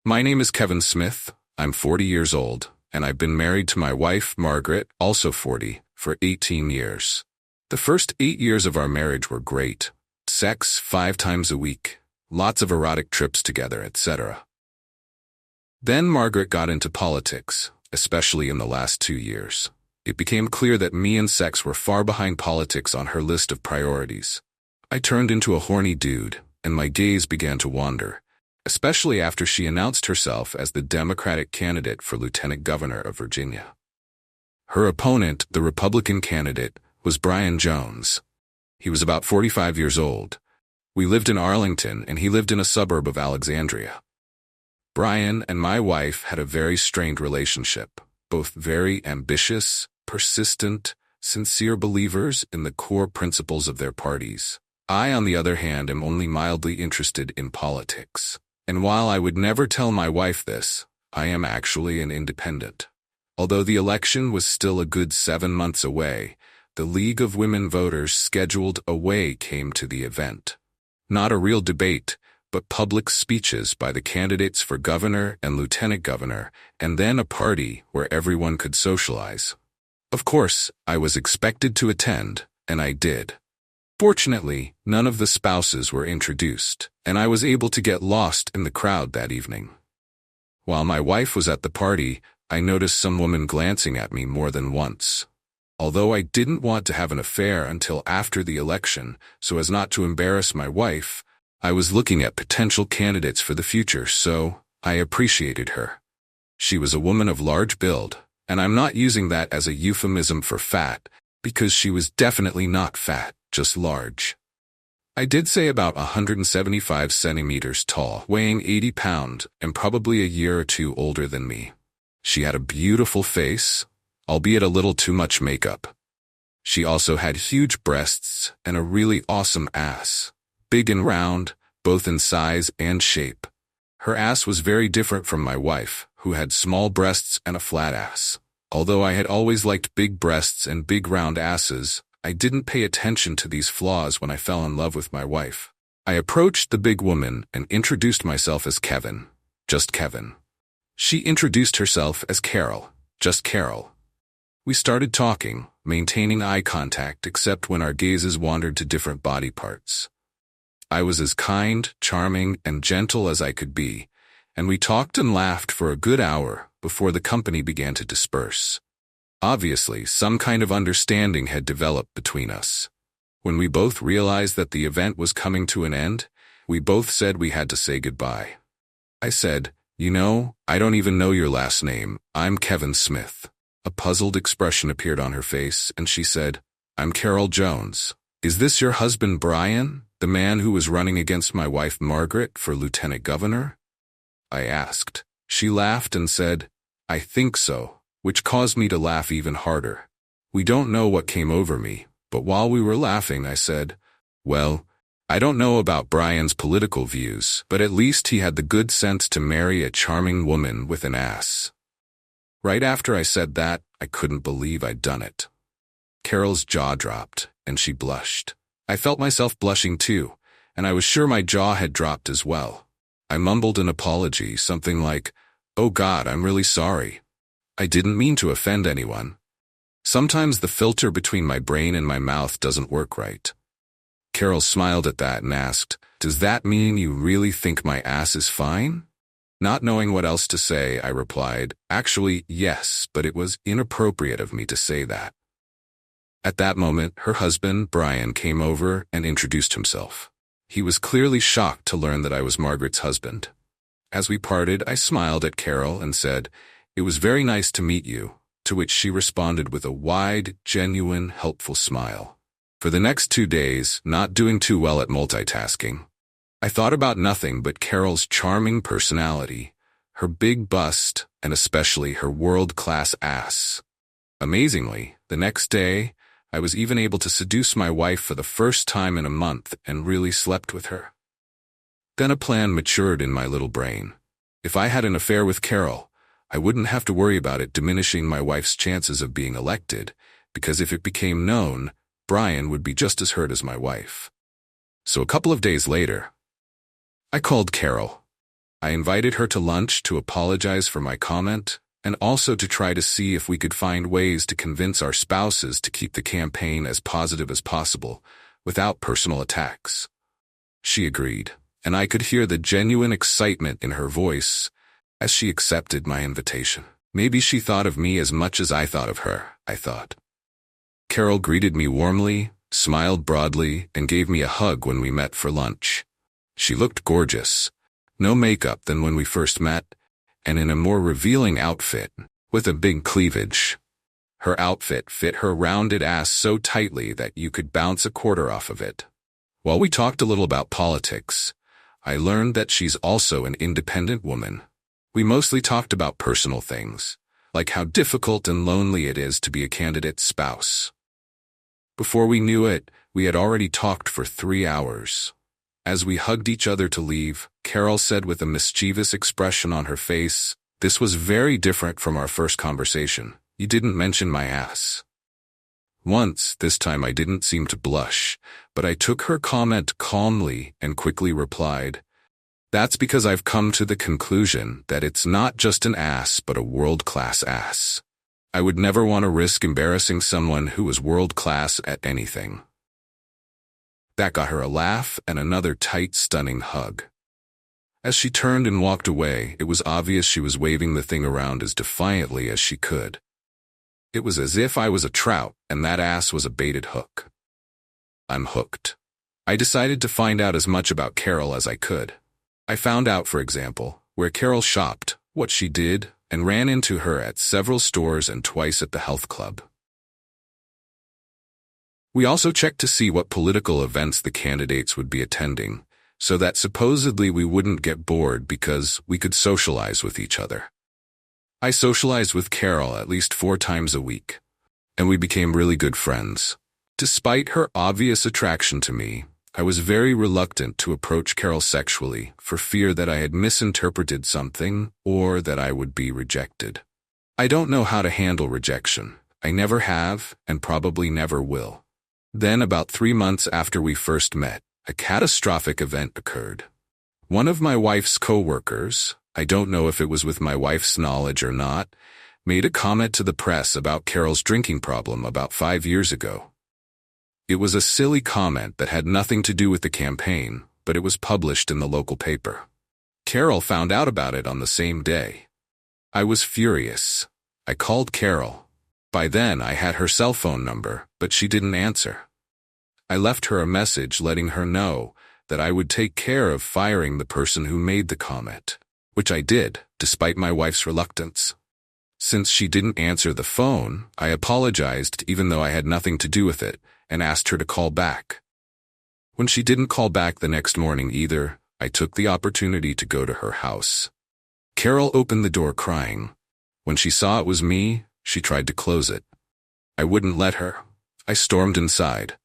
My name is Kevin Smith. I'm 40 years old, and I've been married to my wife, Margaret, also 40, for 18 years. The first 8 years of our marriage were great. Sex 5 times a week, lots of erotic trips together, etc. Then Margaret got into politics, especially in the last 2 years. It became clear that me and sex were far behind politics on her list of priorities. I turned into a horny dude, and my gaze began to wander, especially after she announced herself as the Democratic candidate for Lieutenant Governor of Virginia. Her opponent, the Republican candidate, was Brian Jones. He was about 45 years old. We lived in Arlington, and he lived in a suburb of Alexandria. Brian and my wife had a very strained relationship, both very ambitious, persistent, sincere believers in the core principles of their parties. I, on the other hand, am only mildly interested in politics. And while I would never tell my wife this, I am actually an independent. Although the election was still a good 7 months away, the League of Women Voters scheduled away came to the event. Not a real debate, but public speeches by the candidates for governor and lieutenant governor, and then a party where everyone could socialize. Of course, I was expected to attend, and I did. Fortunately, none of the spouses were introduced, and I was able to get lost in the crowd that evening. While my wife was at the party, I noticed some woman glancing at me more than once. Although I didn't want to have an affair until after the election, so as not to embarrass my wife, I was looking at potential candidates for the future, so I appreciated her. She was a woman of large build, and I'm not using that as a euphemism for fat, because she was definitely not fat, just large. I did say about 175 centimeters tall, weighing 80 pounds, and probably a year or two older than me. She had a beautiful face, albeit a little too much makeup. She also had huge breasts and a really awesome ass, big and round, both in size and shape. Her ass was very different from my wife, who had small breasts and a flat ass. Although I had always liked big breasts and big round asses, I didn't pay attention to these flaws when I fell in love with my wife. I approached the big woman and introduced myself as Kevin, just Kevin. She introduced herself as Carol, just Carol. We started talking, maintaining eye contact except when our gazes wandered to different body parts. I was as kind, charming, and gentle as I could be, and we talked and laughed for a good hour before the company began to disperse. Obviously, some kind of understanding had developed between us. When we both realized that the event was coming to an end, we both said we had to say goodbye. I said, "You know, I don't even know your last name. I'm Kevin Smith." A puzzled expression appeared on her face, and she said, "I'm Carol Jones. Is this your husband Brian, the man who was running against my wife Margaret for lieutenant governor?" I asked. She laughed and said, "I think so," which caused me to laugh even harder. We don't know what came over me, but while we were laughing I said, "Well, I don't know about Brian's political views, but at least he had the good sense to marry a charming woman with an ass." Right after I said that, I couldn't believe I'd done it. Carol's jaw dropped, and she blushed. I felt myself blushing too, and I was sure my jaw had dropped as well. I mumbled an apology, something like, "Oh God, I'm really sorry. I didn't mean to offend anyone." Sometimes the filter between my brain and my mouth doesn't work right. Carol smiled at that and asked, "Does that mean you really think my ass is fine?" Not knowing what else to say, I replied, "Actually, yes, but it was inappropriate of me to say that." At that moment, her husband, Brian, came over and introduced himself. He was clearly shocked to learn that I was Margaret's husband. As we parted, I smiled at Carol and said, "It was very nice to meet you," to which she responded with a wide, genuine, helpful smile. For the next 2 days, not doing too well at multitasking, I thought about nothing but Carol's charming personality, her big bust, and especially her world-class ass. Amazingly, the next day, I was even able to seduce my wife for the first time in a month and really slept with her. Then a plan matured in my little brain. If I had an affair with Carol, I wouldn't have to worry about it diminishing my wife's chances of being elected, because if it became known, Brian would be just as hurt as my wife. So a couple of days later, I called Carol. I invited her to lunch to apologize for my comment, and also to try to see if we could find ways to convince our spouses to keep the campaign as positive as possible, without personal attacks. She agreed, and I could hear the genuine excitement in her voice as she accepted my invitation. Maybe she thought of me as much as I thought of her, I thought. Carol greeted me warmly, smiled broadly, and gave me a hug when we met for lunch. She looked gorgeous, no makeup than when we first met, and in a more revealing outfit, with a big cleavage. Her outfit fit her rounded ass so tightly that you could bounce a quarter off of it. While we talked a little about politics, I learned that she's also an independent woman. We mostly talked about personal things, like how difficult and lonely it is to be a candidate's spouse. Before we knew it, we had already talked for 3 hours. As we hugged each other to leave, Carol said with a mischievous expression on her face, "This was very different from our first conversation. You didn't mention my ass." Once, this time I didn't seem to blush, but I took her comment calmly and quickly replied, "That's because I've come to the conclusion that it's not just an ass but a world-class ass. I would never want to risk embarrassing someone who was world-class at anything." That got her a laugh and another tight, stunning hug. As she turned and walked away, it was obvious she was waving the thing around as defiantly as she could. It was as if I was a trout and that ass was a baited hook. I'm hooked. I decided to find out as much about Carol as I could. I found out, for example, where Carol shopped, what she did, and ran into her at several stores and twice at the health club. We also checked to see what political events the candidates would be attending, so that supposedly we wouldn't get bored because we could socialize with each other. I socialized with Carol at least 4 times a week, and we became really good friends. Despite her obvious attraction to me, I was very reluctant to approach Carol sexually for fear that I had misinterpreted something or that I would be rejected. I don't know how to handle rejection. I never have and probably never will. Then, about 3 months after we first met, a catastrophic event occurred. One of my wife's co-workers, I don't know if it was with my wife's knowledge or not, made a comment to the press about Carol's drinking problem about 5 years ago. It was a silly comment that had nothing to do with the campaign, but it was published in the local paper. Carol found out about it on the same day. I was furious. I called Carol. By then, I had her cell phone number, but she didn't answer. I left her a message letting her know that I would take care of firing the person who made the comment, which I did, despite my wife's reluctance. Since she didn't answer the phone, I apologized even though I had nothing to do with it, and asked her to call back. When she didn't call back the next morning either, I took the opportunity to go to her house. Carol opened the door crying. When she saw it was me, she tried to close it. I wouldn't let her. I stormed inside.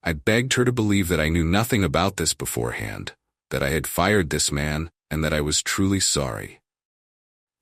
I begged her to believe that I knew nothing about this beforehand, that I had fired this man, and that I was truly sorry.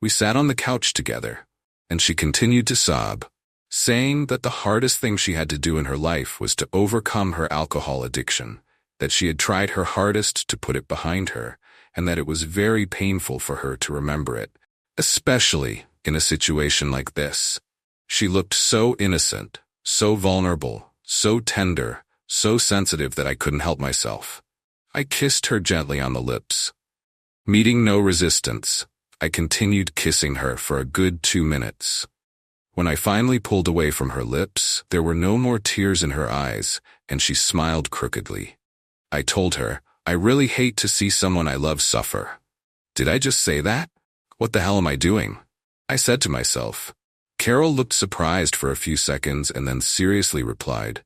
We sat on the couch together, and she continued to sob, saying that the hardest thing she had to do in her life was to overcome her alcohol addiction, that she had tried her hardest to put it behind her, and that it was very painful for her to remember it, especially in a situation like this. She looked so innocent, so vulnerable, so tender, so sensitive that I couldn't help myself. I kissed her gently on the lips. Meeting no resistance, I continued kissing her for a good 2 minutes. When I finally pulled away from her lips, there were no more tears in her eyes, and she smiled crookedly. I told her, "I really hate to see someone I love suffer." Did I just say that? What the hell am I doing? I said to myself. Carol looked surprised for a few seconds and then seriously replied,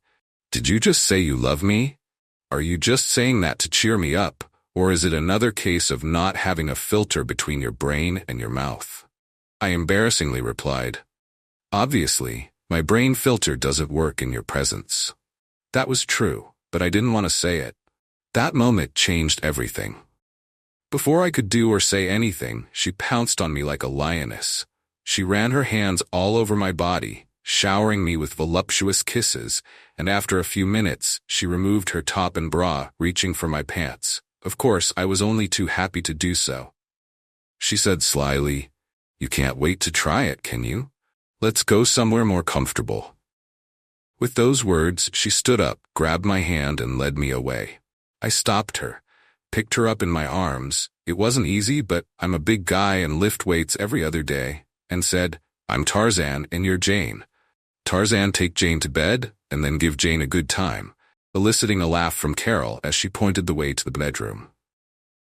"Did you just say you love me? Are you just saying that to cheer me up, or is it another case of not having a filter between your brain and your mouth?" I embarrassingly replied, "Obviously, my brain filter doesn't work in your presence." That was true, but I didn't want to say it. That moment changed everything. Before I could do or say anything, she pounced on me like a lioness. She ran her hands all over my body, showering me with voluptuous kisses, and after a few minutes, she removed her top and bra, reaching for my pants. Of course, I was only too happy to do so. She said slyly, "You can't wait to try it, can you? Let's go somewhere more comfortable." With those words, she stood up, grabbed my hand, and led me away. I stopped her, picked her up in my arms. It wasn't easy, but I'm a big guy and lift weights every other day, and said, "I'm Tarzan and you're Jane. Tarzan, take Jane to bed, and then give Jane a good time," eliciting a laugh from Carol as she pointed the way to the bedroom.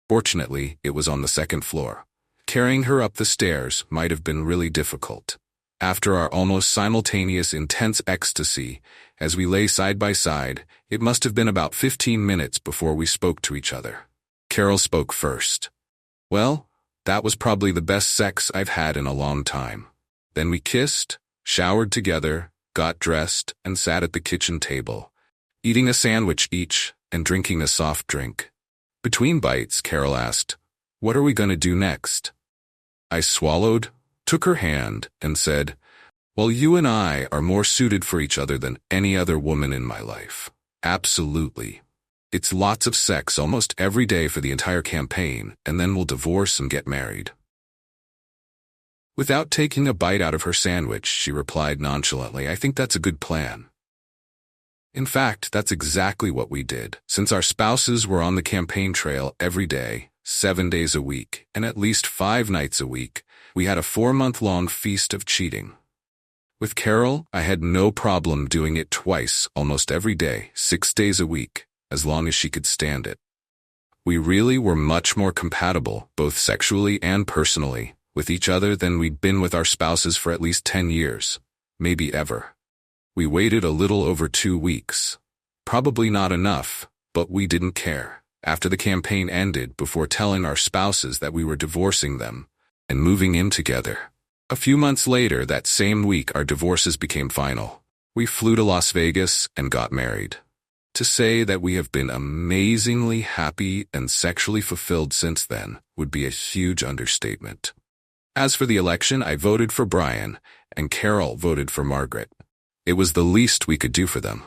Fortunately, it was on the second floor. Carrying her up the stairs might have been really difficult. After our almost simultaneous intense ecstasy, as we lay side by side, it must have been about 15 minutes before we spoke to each other. Carol spoke first. "Well, that was probably the best sex I've had in a long time." Then we kissed, showered together, got dressed, and sat at the kitchen table, eating a sandwich each and drinking a soft drink. Between bites, Carol asked, "What are we going to do next?" I swallowed, took her hand, and said, "Well, you and I are more suited for each other than any other woman in my life. Absolutely. It's lots of sex almost every day for the entire campaign, and then we'll divorce and get married." Without taking a bite out of her sandwich, she replied nonchalantly, "I think that's a good plan." In fact, that's exactly what we did. Since our spouses were on the campaign trail every day, 7 days a week, and at least 5 nights a week, we had a 4-month-long feast of cheating. With Carol, I had no problem doing it twice, almost every day, 6 days a week, as long as she could stand it. We really were much more compatible, both sexually and personally, with each other than we'd been with our spouses for at least 10 years, maybe ever. We waited a little over 2 weeks. Probably not enough, but we didn't care. After the campaign ended, before telling our spouses that we were divorcing them and moving in together. A few months later, that same week, our divorces became final. We flew to Las Vegas and got married. To say that we have been amazingly happy and sexually fulfilled since then would be a huge understatement. As for the election, I voted for Brian, and Carol voted for Margaret. It was the least we could do for them.